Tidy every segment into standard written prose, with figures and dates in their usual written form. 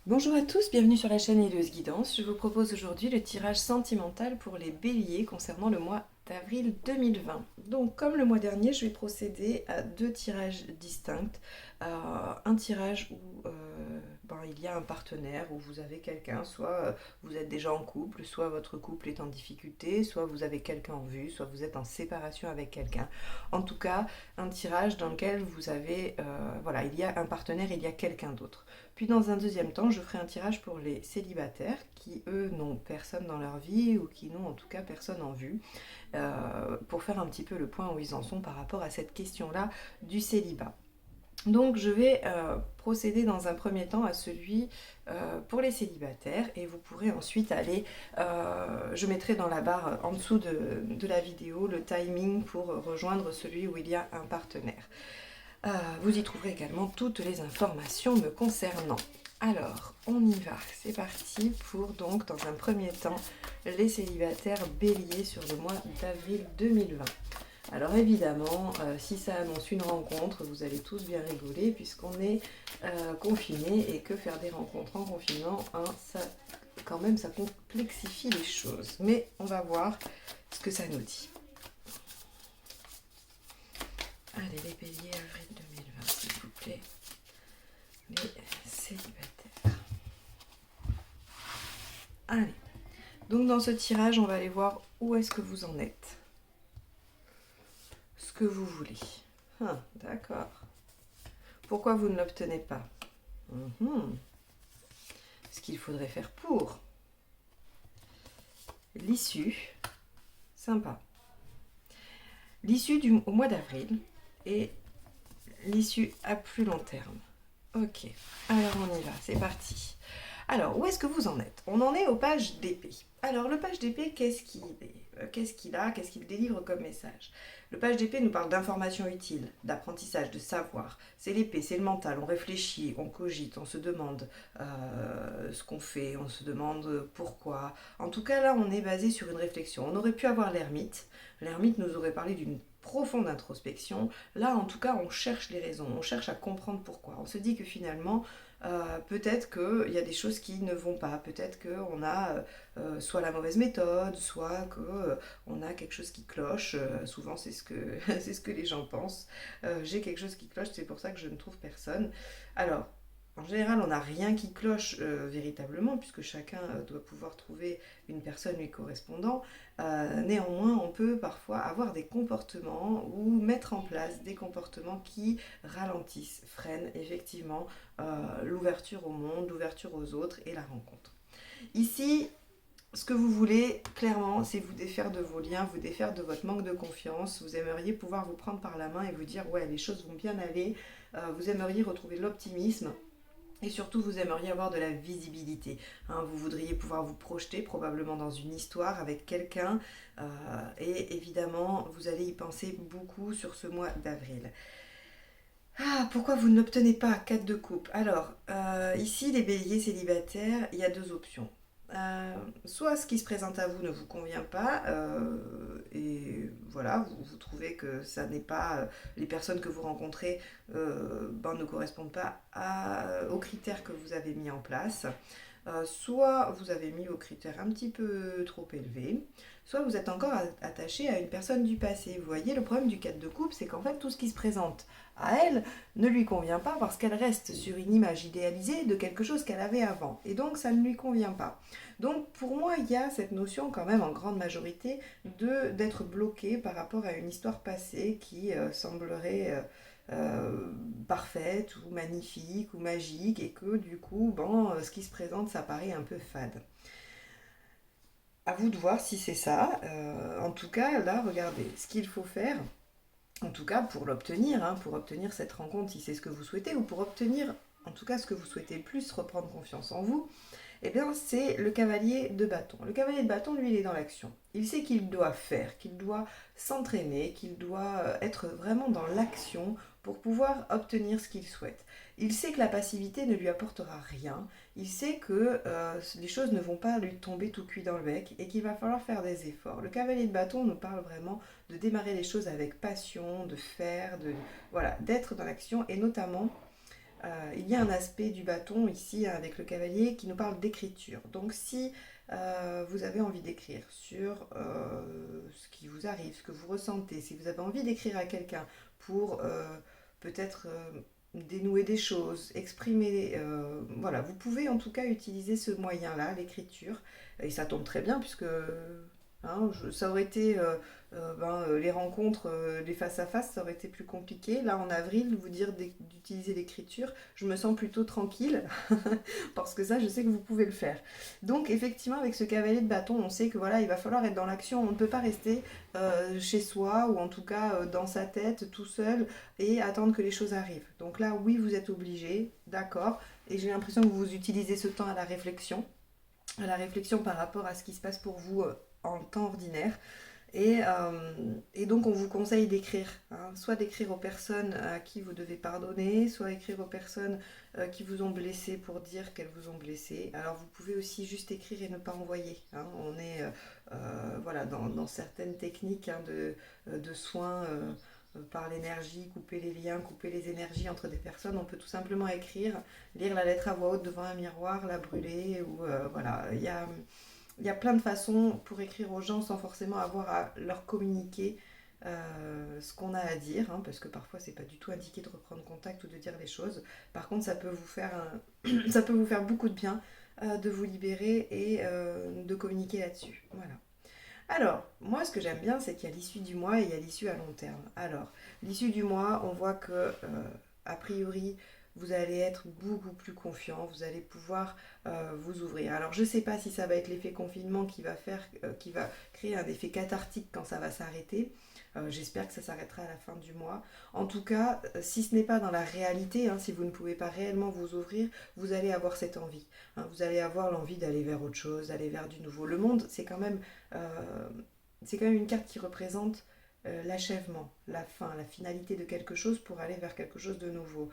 Bonjour à tous, bienvenue sur la chaîne Helios Guidance. Je vous propose aujourd'hui le tirage sentimental pour les béliers concernant le mois d'avril 2020. Donc comme le mois dernier, je vais procéder à deux tirages distincts. Un tirage où il y a un partenaire, où vous avez quelqu'un, soit vous êtes déjà en couple, soit votre couple est en difficulté, soit vous avez quelqu'un en vue, soit vous êtes en séparation avec quelqu'un. En tout cas, un tirage dans lequel vous avez, il y a un partenaire, il y a quelqu'un d'autre. Puis dans un deuxième temps, je ferai un tirage pour les célibataires qui, eux, n'ont personne dans leur vie ou qui n'ont en tout cas personne en vue, pour faire un petit peu le point où ils en sont par rapport à cette question-là du célibat. Donc je vais procéder dans un premier temps à celui pour les célibataires et vous pourrez ensuite aller, je mettrai dans la barre en dessous de la vidéo le timing pour rejoindre celui où il y a un partenaire. Vous y trouverez également toutes les informations me concernant. Alors, on y va, c'est parti pour donc dans un premier temps les célibataires béliers sur le mois d'avril 2020. Alors évidemment, si ça annonce une rencontre, vous allez tous bien rigoler puisqu'on est confiné et que faire des rencontres en confinement, hein, ça complexifie les choses. Mais on va voir ce que ça nous dit. Allez, les béliers, avril 2020, s'il vous plaît. Les célibataires. Allez. Donc dans ce tirage, on va aller voir où est-ce que vous en êtes. Ce que vous voulez. D'accord. Pourquoi vous ne l'obtenez pas? Ce qu'il faudrait faire pour. L'issue. Sympa. L'issue au mois d'avril et l'issue à plus long terme. Ok, alors on y va, c'est parti. Alors, où est-ce que vous en êtes? On en est aux pages d'épée. Alors, le page d'épée, qu'est-ce qu'il délivre comme message? Le page d'épée nous parle d'informations utiles, d'apprentissage, de savoir. C'est l'épée, c'est le mental, on réfléchit, on cogite, on se demande ce qu'on fait, on se demande pourquoi. En tout cas, là, on est basé sur une réflexion. On aurait pu avoir l'ermite. L'ermite nous aurait parlé d'une profonde introspection. Là, en tout cas, on cherche les raisons, on cherche à comprendre pourquoi. On se dit que finalement, peut-être qu'il y a des choses qui ne vont pas, peut-être qu'on a soit la mauvaise méthode, soit qu'on a quelque chose qui cloche. Souvent, c'est ce que, c'est ce que les gens pensent. J'ai quelque chose qui cloche, c'est pour ça que je ne trouve personne. Alors, en général, on n'a rien qui cloche véritablement, puisque chacun doit pouvoir trouver une personne lui correspondant. Néanmoins, on peut parfois avoir des comportements ou mettre en place des comportements qui ralentissent, freinent effectivement l'ouverture au monde, l'ouverture aux autres et la rencontre. Ici, ce que vous voulez, clairement, c'est vous défaire de vos liens, vous défaire de votre manque de confiance. Vous aimeriez pouvoir vous prendre par la main et vous dire, ouais, les choses vont bien aller. Vous aimeriez retrouver l'optimisme. Et surtout, vous aimeriez avoir de la visibilité. Vous voudriez pouvoir vous projeter probablement dans une histoire avec quelqu'un. Et évidemment, vous allez y penser beaucoup sur ce mois d'avril. Pourquoi vous ne l'obtenez pas? 4 de coupe. Alors, ici, les béliers célibataires, il y a deux options. Soit ce qui se présente à vous ne vous convient pas, et voilà, vous trouvez que ça n'est pas, les personnes que vous rencontrez ne correspondent pas aux critères que vous avez mis en place. Soit vous avez mis vos critères un petit peu trop élevés, soit vous êtes encore attaché à une personne du passé. Vous voyez, le problème du 4 de coupe, c'est qu'en fait, tout ce qui se présente à elle ne lui convient pas parce qu'elle reste sur une image idéalisée de quelque chose qu'elle avait avant. Et donc, ça ne lui convient pas. Donc, pour moi, il y a cette notion quand même en grande majorité d'être bloqué par rapport à une histoire passée qui semblerait parfaite ou magnifique ou magique et que du coup, ce qui se présente, ça paraît un peu fade. À vous de voir si c'est ça. En tout cas, là, regardez, ce qu'il faut faire, en tout cas pour l'obtenir, pour obtenir cette rencontre si c'est ce que vous souhaitez, ou pour obtenir en tout cas ce que vous souhaitez le plus, reprendre confiance en vous, eh bien c'est le cavalier de bâton. Le cavalier de bâton, lui, il est dans l'action. Il sait qu'il doit faire, qu'il doit s'entraîner, qu'il doit être vraiment dans l'action pour pouvoir obtenir ce qu'il souhaite. Il sait que la passivité ne lui apportera rien. Il sait que les choses ne vont pas lui tomber tout cuit dans le bec et qu'il va falloir faire des efforts. Le cavalier de bâton nous parle vraiment de démarrer les choses avec passion, de faire, voilà, d'être dans l'action et notamment il y a un aspect du bâton ici avec le cavalier qui nous parle d'écriture. Donc si vous avez envie d'écrire sur ce qui vous arrive, ce que vous ressentez, si vous avez envie d'écrire à quelqu'un pour peut-être dénouer des choses, exprimer, voilà, vous pouvez en tout cas utiliser ce moyen-là, l'écriture, et ça tombe très bien puisque hein, ça aurait été les rencontres, les face-à-face, ça aurait été plus compliqué. Là, en avril, vous dire d'utiliser l'écriture, je me sens plutôt tranquille parce que ça, je sais que vous pouvez le faire. Donc, effectivement, avec ce cavalier de bâton, on sait que voilà, il va falloir être dans l'action. On ne peut pas rester chez soi ou en tout cas dans sa tête tout seul et attendre que les choses arrivent. Donc là, oui, vous êtes obligé, d'accord. Et j'ai l'impression que vous utilisez ce temps à la réflexion par rapport à ce qui se passe pour vous en temps ordinaire. Et donc on vous conseille d'écrire, hein, soit d'écrire aux personnes à qui vous devez pardonner, soit écrire aux personnes qui vous ont blessé pour dire qu'elles vous ont blessé. Alors vous pouvez aussi juste écrire et ne pas envoyer, hein. On est voilà, dans certaines techniques hein, de soins par l'énergie, couper les liens, couper les énergies entre des personnes. On peut tout simplement écrire, lire la lettre à voix haute devant un miroir, la brûler, ou voilà, il y a plein de façons pour écrire aux gens sans forcément avoir à leur communiquer ce qu'on a à dire, hein, parce que parfois c'est pas du tout indiqué de reprendre contact ou de dire les choses. Par contre, ça peut vous faire, ça peut vous faire beaucoup de bien de vous libérer et de communiquer là-dessus. Voilà. Alors, moi ce que j'aime bien, c'est qu'il y a l'issue du mois et il y a l'issue à long terme. Alors, l'issue du mois, on voit que a priori, vous allez être beaucoup plus confiant, vous allez pouvoir vous ouvrir. Alors je ne sais pas si ça va être l'effet confinement qui va créer un effet cathartique quand ça va s'arrêter. J'espère que ça s'arrêtera à la fin du mois. En tout cas, si ce n'est pas dans la réalité, hein, si vous ne pouvez pas réellement vous ouvrir, vous allez avoir cette envie, hein. Vous allez avoir l'envie d'aller vers autre chose, d'aller vers du nouveau. Le monde, c'est quand même une carte qui représente l'achèvement, la fin, la finalité de quelque chose pour aller vers quelque chose de nouveau.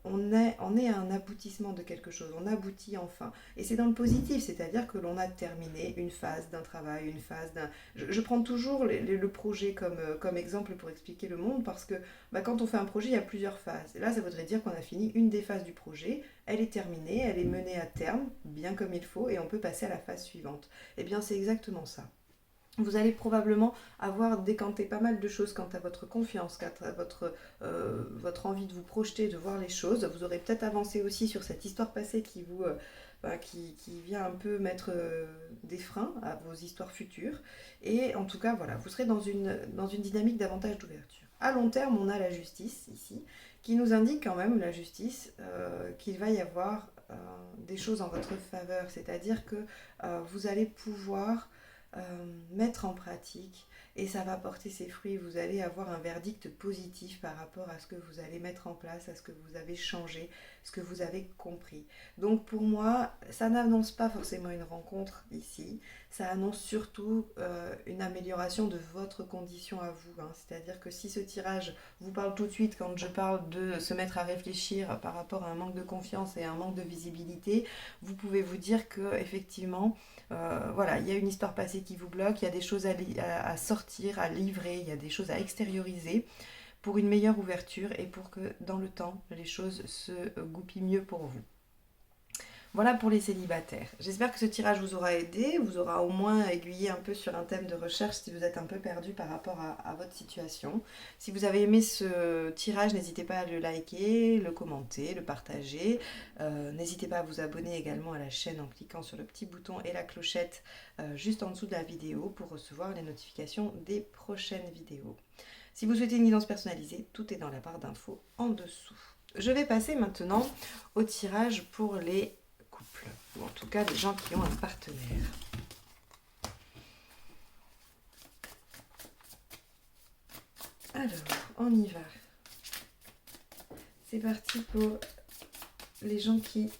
On est à un aboutissement de quelque chose, on aboutit enfin. Et c'est dans le positif, c'est-à-dire que l'on a terminé une phase d'un travail, une phase d'un... Je prends toujours le projet comme exemple pour expliquer le monde, parce que quand on fait un projet, il y a plusieurs phases. Et là, ça voudrait dire qu'on a fini une des phases du projet, elle est terminée, elle est menée à terme, bien comme il faut, et on peut passer à la phase suivante. Eh bien, c'est exactement ça. Vous allez probablement avoir décanté pas mal de choses quant à votre confiance, quant à votre envie de vous projeter, de voir les choses. Vous aurez peut-être avancé aussi sur cette histoire passée qui vient un peu mettre des freins à vos histoires futures. Et en tout cas, voilà, vous serez dans une dynamique davantage d'ouverture. À long terme, on a la justice ici, qui nous indique quand même, la justice, qu'il va y avoir des choses en votre faveur. C'est-à-dire que vous allez pouvoir mettre en pratique et ça va porter ses fruits. Vous allez avoir un verdict positif par rapport à ce que vous allez mettre en place, à ce que vous avez changé, ce que vous avez compris. Donc pour moi, ça n'annonce pas forcément une rencontre ici, ça annonce surtout une amélioration de votre condition à vous, hein. C'est-à-dire que si ce tirage vous parle tout de suite quand je parle de se mettre à réfléchir par rapport à un manque de confiance et un manque de visibilité, vous pouvez vous dire que effectivement voilà, il y a une histoire passée qui vous bloque, il y a des choses à sortir, à livrer, il y a des choses à extérioriser pour une meilleure ouverture et pour que dans le temps, les choses se goupillent mieux pour vous. Voilà pour les célibataires. J'espère que ce tirage vous aura aidé, vous aura au moins aiguillé un peu sur un thème de recherche si vous êtes un peu perdu par rapport à votre situation. Si vous avez aimé ce tirage, n'hésitez pas à le liker, le commenter, le partager. N'hésitez pas à vous abonner également à la chaîne en cliquant sur le petit bouton et la clochette juste en dessous de la vidéo pour recevoir les notifications des prochaines vidéos. Si vous souhaitez une guidance personnalisée, tout est dans la barre d'infos en dessous. Je vais passer maintenant au tirage pour les couples, ou en tout cas des gens qui ont un partenaire. Alors, on y va. C'est parti pour les gens qui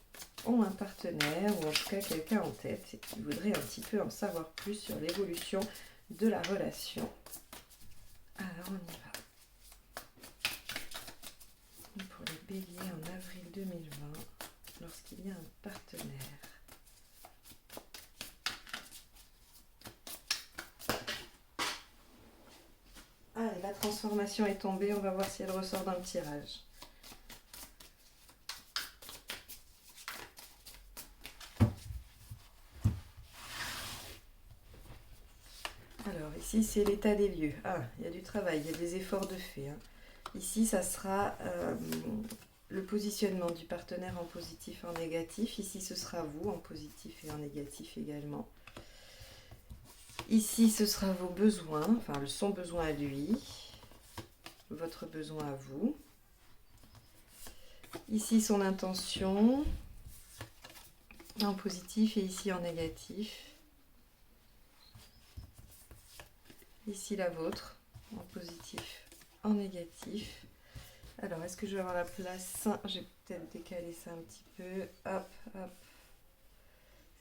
ont un partenaire, ou en tout cas quelqu'un en tête, et qui voudrait un petit peu en savoir plus sur l'évolution de la relation. Alors, on y va. Pour les béliers en avril 2020, lorsqu'il y a un partenaire. Allez, la transformation est tombée, on va voir si elle ressort dans le tirage. Ici, c'est l'état des lieux. Ah, il y a du travail, il y a des efforts de fait. Hein. Ici, ça sera le positionnement du partenaire en positif et en négatif. Ici, ce sera vous en positif et en négatif également. Ici, ce sera vos besoins, enfin son besoin à lui, votre besoin à vous. Ici, son intention en positif et ici en négatif. Ici, la vôtre en positif, en négatif. Alors, est-ce que je vais avoir la place? J'ai peut-être décalé ça un petit peu. Hop, hop. Parce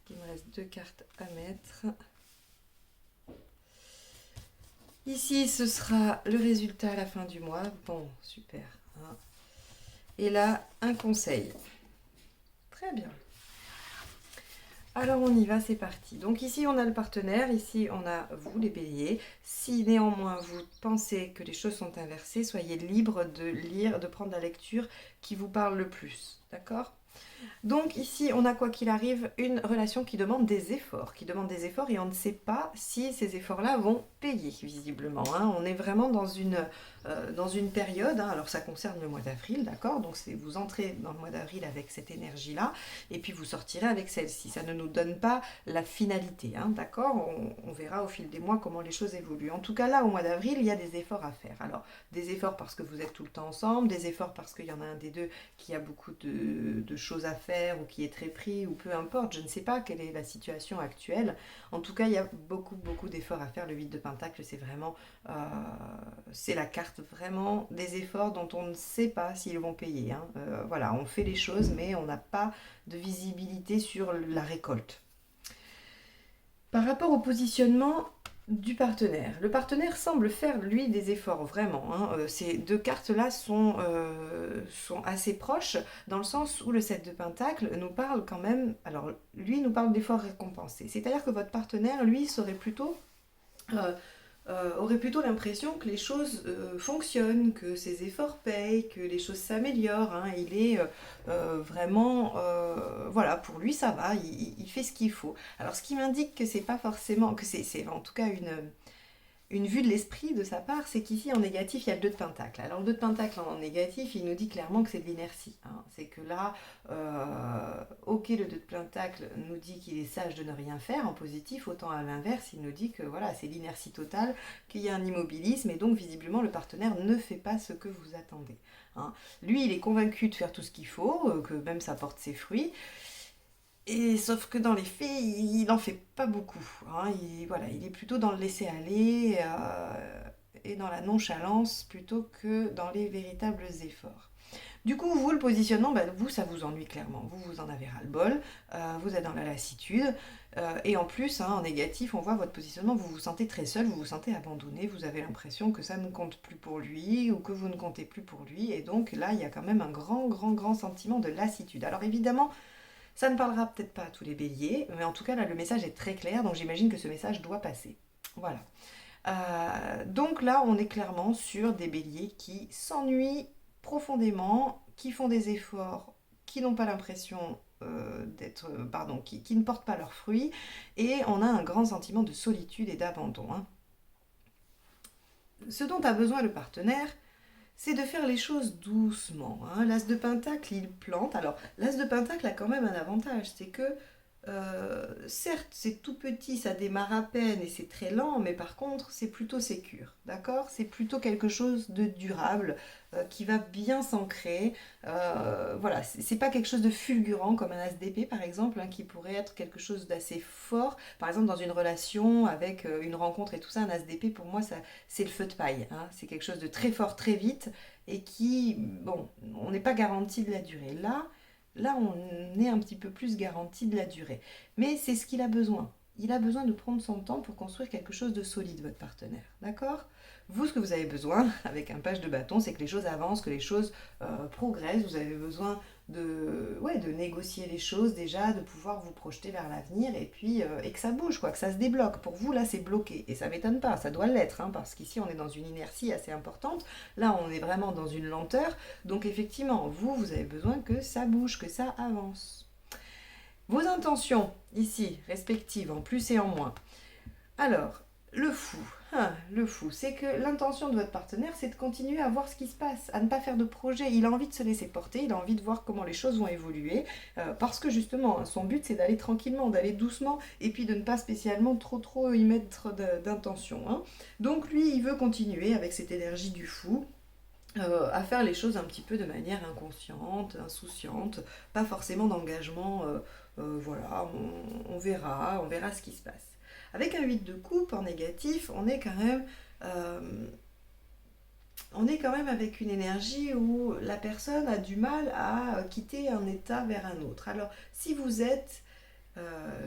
qu'il me reste 2 cartes à mettre. Ici, ce sera le résultat à la fin du mois. Bon, super. Hein. Et là, un conseil. Très bien. Alors on y va, c'est parti. Donc ici on a le partenaire, ici on a vous les béliers. Si néanmoins vous pensez que les choses sont inversées, soyez libre de lire, de prendre la lecture qui vous parle le plus. D'accord ? Donc ici, on a quoi qu'il arrive une relation qui demande des efforts, et on ne sait pas si ces efforts-là vont payer, visiblement. Hein. On est vraiment dans une période, hein. Alors ça concerne le mois d'avril, d'accord? Donc vous entrez dans le mois d'avril avec cette énergie-là, et puis vous sortirez avec celle-ci. Ça ne nous donne pas la finalité, hein, d'accord? On verra au fil des mois comment les choses évoluent. En tout cas, là, au mois d'avril, il y a des efforts à faire. Alors, des efforts parce que vous êtes tout le temps ensemble, des efforts parce qu'il y en a un des deux qui a beaucoup de choses à faire ou qui est très pris ou peu importe, je ne sais pas quelle est la situation actuelle. En tout cas, il y a beaucoup d'efforts à faire. Le 8 de Pentacle, c'est vraiment c'est la carte vraiment des efforts dont on ne sait pas s'ils vont payer. Hein. Voilà, on fait les choses mais on n'a pas de visibilité sur la récolte. Par rapport au positionnement du partenaire. Le partenaire semble faire, lui, des efforts, vraiment. Hein. Ces deux cartes-là sont assez proches, dans le sens où le 7 de Pentacle nous parle quand même... Alors, lui nous parle d'efforts récompensés. C'est-à-dire que votre partenaire, lui, serait plutôt... aurait plutôt l'impression que les choses fonctionnent, que ses efforts payent, que les choses s'améliorent. Hein. Il est vraiment... voilà, pour lui, ça va, il fait ce qu'il faut. Alors, ce qui m'indique que c'est pas forcément... que c'est en tout cas une vue de l'esprit de sa part, c'est qu'ici en négatif il y a le 2 de Pentacle. Alors le 2 de Pentacle en négatif, il nous dit clairement que c'est de l'inertie. Hein. C'est que là, ok, le 2 de Pentacle nous dit qu'il est sage de ne rien faire en positif, autant à l'inverse, il nous dit que voilà, c'est l'inertie totale, qu'il y a un immobilisme et donc visiblement le partenaire ne fait pas ce que vous attendez. Hein. Lui, il est convaincu de faire tout ce qu'il faut, que même ça porte ses fruits. Et sauf que dans les faits, il n'en fait pas beaucoup. Hein. Il est plutôt dans le laisser-aller et dans la nonchalance plutôt que dans les véritables efforts. Du coup, vous, le positionnement, vous, ça vous ennuie clairement. Vous en avez ras-le-bol, vous êtes dans la lassitude. Et en plus, hein, en négatif, on voit votre positionnement, vous vous sentez très seul, vous vous sentez abandonné, vous avez l'impression que ça ne compte plus pour lui ou que vous ne comptez plus pour lui. Et donc là, il y a quand même un grand sentiment de lassitude. Alors évidemment, ça ne parlera peut-être pas à tous les béliers, mais en tout cas là le message est très clair, donc j'imagine que ce message doit passer. Voilà. Donc là on est clairement sur des béliers qui s'ennuient profondément, qui font des efforts, qui n'ont pas l'impression qui ne portent pas leurs fruits, et on a un grand sentiment de solitude et d'abandon. Hein. Ce dont a besoin le partenaire, c'est de faire les choses doucement. Hein. L'As de Pentacle, il plante. Alors, l'As de Pentacle a quand même un avantage, c'est que, certes, c'est tout petit, ça démarre à peine et c'est très lent, mais par contre, c'est plutôt sécure, d'accord? C'est plutôt quelque chose de durable, qui va bien s'ancrer. Voilà, c'est pas quelque chose de fulgurant comme un As d'épée, par exemple, hein, qui pourrait être quelque chose d'assez fort. Par exemple, dans une relation avec une rencontre et tout ça, un As d'épée, pour moi, c'est le feu de paille. Hein. C'est quelque chose de très fort, très vite, et qui, bon, on n'est pas garanti de la durée. Là, on est un petit peu plus garanti de la durée. Mais c'est ce qu'il a besoin. Il a besoin de prendre son temps pour construire quelque chose de solide, votre partenaire. D'accord ? Vous, ce que vous avez besoin, avec un page de bâton, c'est que les choses avancent, que les choses progressent. Vous avez besoin de négocier les choses déjà, de pouvoir vous projeter vers l'avenir et puis et que ça bouge, quoi, que ça se débloque. Pour vous, là, c'est bloqué. Et ça ne m'étonne pas, ça doit l'être, hein, parce qu'ici, on est dans une inertie assez importante. Là, on est vraiment dans une lenteur. Donc, effectivement, vous avez besoin que ça bouge, que ça avance. Vos intentions, ici, respectives, en plus et en moins. Alors, Le fou, le fou, c'est que l'intention de votre partenaire, c'est de continuer à voir ce qui se passe, à ne pas faire de projet. Il a envie de se laisser porter, il a envie de voir comment les choses vont évoluer, parce que justement, hein, son but, c'est d'aller tranquillement, d'aller doucement, et puis de ne pas spécialement trop y mettre d'intention, hein. Donc lui, il veut continuer avec cette énergie du fou. À faire les choses un petit peu de manière inconsciente, insouciante, pas forcément d'engagement, voilà, on verra ce qui se passe. Avec un 8 de coupe en négatif, euh, on est quand même avec une énergie où la personne a du mal à quitter un état vers un autre. Alors, si vous êtes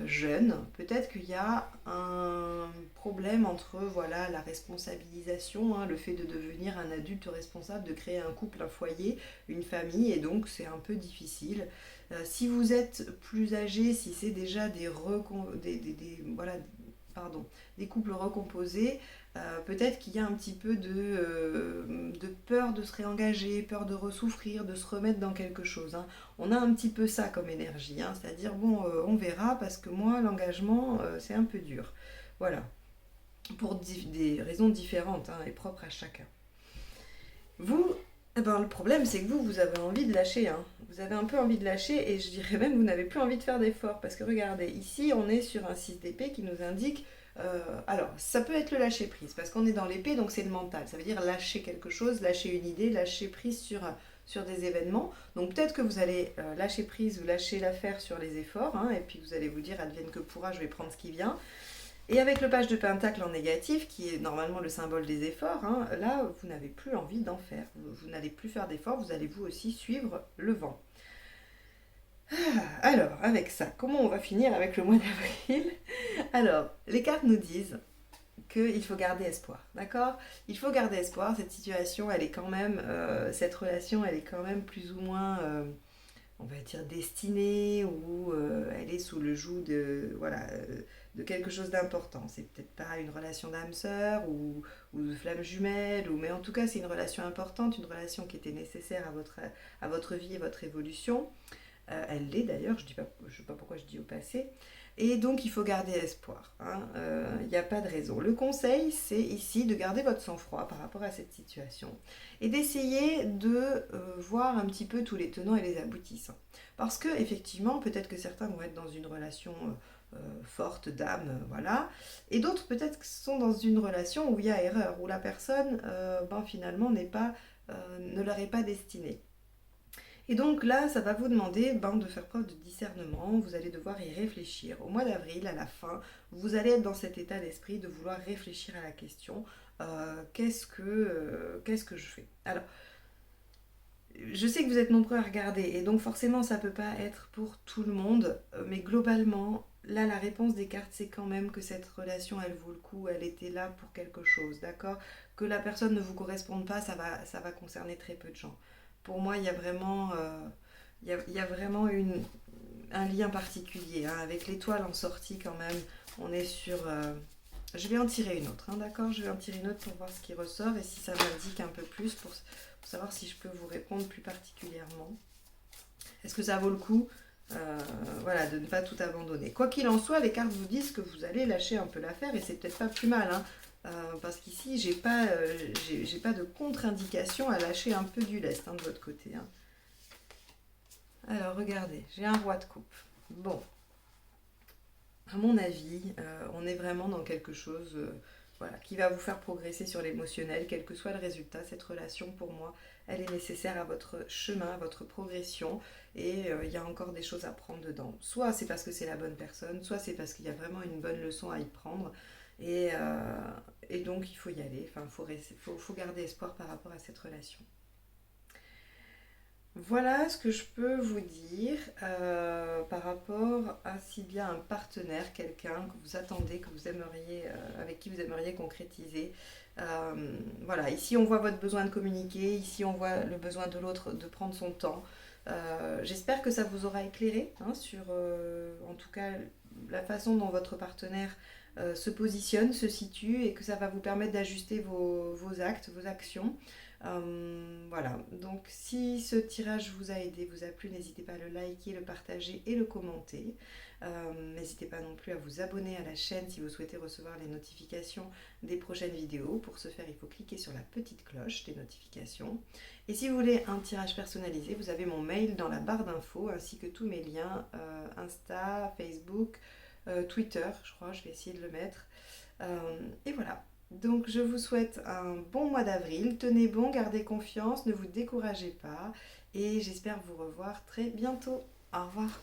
jeune, peut-être qu'il y a un problème entre voilà, la responsabilisation, hein, le fait de devenir un adulte responsable, de créer un couple, un foyer, une famille, et donc c'est un peu difficile. Si vous êtes plus âgé, si c'est déjà voilà, pardon, des couples recomposés, peut-être qu'il y a un petit peu de peur de se réengager, peur de ressouffrir, de se remettre dans quelque chose, hein. On a un petit peu ça comme énergie, hein, c'est-à-dire bon, on verra parce que moi, l'engagement, c'est un peu dur. Voilà, pour des raisons différentes, hein, et propres à chacun. Vous, eh ben, le problème, c'est que vous avez envie de lâcher, hein. Vous avez un peu envie de lâcher et je dirais même que vous n'avez plus envie de faire d'efforts. Parce que regardez, ici, on est sur un 6 d'épée qui nous indique... alors, ça peut être le lâcher prise, parce qu'on est dans l'épée, donc c'est le mental. Ça veut dire lâcher quelque chose, lâcher une idée, lâcher prise sur des événements. Donc peut-être que vous allez lâcher prise ou lâcher l'affaire sur les efforts, hein, et puis vous allez vous dire, advienne que pourra, je vais prendre ce qui vient. Et avec le page de pentacle en négatif, qui est normalement le symbole des efforts, hein, là, vous n'avez plus envie d'en faire. Vous n'allez plus faire d'efforts, vous allez vous aussi suivre le vent. Alors, avec ça, comment on va finir avec le mois d'avril? Alors, les cartes nous disent qu'il faut garder espoir, d'accord? Il faut garder espoir, cette situation, elle est quand même, cette relation, elle est quand même plus ou moins, on va dire, destinée, ou elle est sous le joug de quelque chose d'important. C'est peut-être pas une relation d'âme sœur ou de flamme jumelle, mais en tout cas, c'est une relation importante, une relation qui était nécessaire à votre vie et votre évolution. Elle l'est d'ailleurs, je ne sais pas pourquoi je dis au passé. Et donc il faut garder espoir, hein. Il n'y a pas de raison. Le conseil, c'est ici de garder votre sang-froid par rapport à cette situation et d'essayer de voir un petit peu tous les tenants et les aboutissants. Parce que effectivement, peut-être que certains vont être dans une relation forte d'âme, voilà, et d'autres peut-être sont dans une relation où il y a erreur, où la personne, finalement, ne leur est pas destinée. Et donc là, ça va vous demander de faire preuve de discernement, vous allez devoir y réfléchir. Au mois d'avril, à la fin, vous allez être dans cet état d'esprit de vouloir réfléchir à la question, qu'est-ce que je fais? Alors, je sais que vous êtes nombreux à regarder, et donc forcément, ça ne peut pas être pour tout le monde, mais globalement, là, la réponse des cartes, c'est quand même que cette relation, elle vaut le coup, elle était là pour quelque chose, d'accord? Que la personne ne vous corresponde pas, ça va concerner très peu de gens. Pour moi, il y a vraiment un lien particulier, hein, avec l'étoile en sortie quand même. On est sur... je vais en tirer une autre, hein, d'accord? Je vais en tirer une autre pour voir ce qui ressort et si ça m'indique un peu plus pour savoir si je peux vous répondre plus particulièrement. Est-ce que ça vaut le coup, voilà, de ne pas tout abandonner? Quoi qu'il en soit, les cartes vous disent que vous allez lâcher un peu l'affaire et c'est peut-être pas plus mal, hein, parce qu'ici, j'ai pas de contre-indication à lâcher un peu du lest, hein, de votre côté, hein. Alors, regardez, j'ai un roi de coupe. Bon, à mon avis, on est vraiment dans quelque chose, voilà, qui va vous faire progresser sur l'émotionnel, quel que soit le résultat. Cette relation, pour moi, elle est nécessaire à votre chemin, à votre progression, et il y a encore des choses à prendre dedans. Soit c'est parce que c'est la bonne personne, soit c'est parce qu'il y a vraiment une bonne leçon à y prendre, et, euh, et donc il faut y aller. Enfin, faut garder espoir par rapport à cette relation. Voilà ce que je peux vous dire par rapport à s'il y a un partenaire, quelqu'un que vous attendez, que vous aimeriez, avec qui vous aimeriez concrétiser. Voilà, ici on voit votre besoin de communiquer, ici on voit le besoin de l'autre de prendre son temps. J'espère que ça vous aura éclairé, hein, sur en tout cas la façon dont votre partenaire se positionne, se situe, et que ça va vous permettre d'ajuster vos actes, vos actions. Voilà, donc si ce tirage vous a aidé, vous a plu, n'hésitez pas à le liker, le partager et le commenter. N'hésitez pas non plus à vous abonner à la chaîne si vous souhaitez recevoir les notifications des prochaines vidéos. Pour ce faire, il faut cliquer sur la petite cloche des notifications. Et si vous voulez un tirage personnalisé, vous avez mon mail dans la barre d'infos ainsi que tous mes liens Insta, Facebook, Twitter, je crois, je vais essayer de le mettre. Et voilà. Donc je vous souhaite un bon mois d'avril. Tenez bon, gardez confiance, ne vous découragez pas et j'espère vous revoir très bientôt. Au revoir.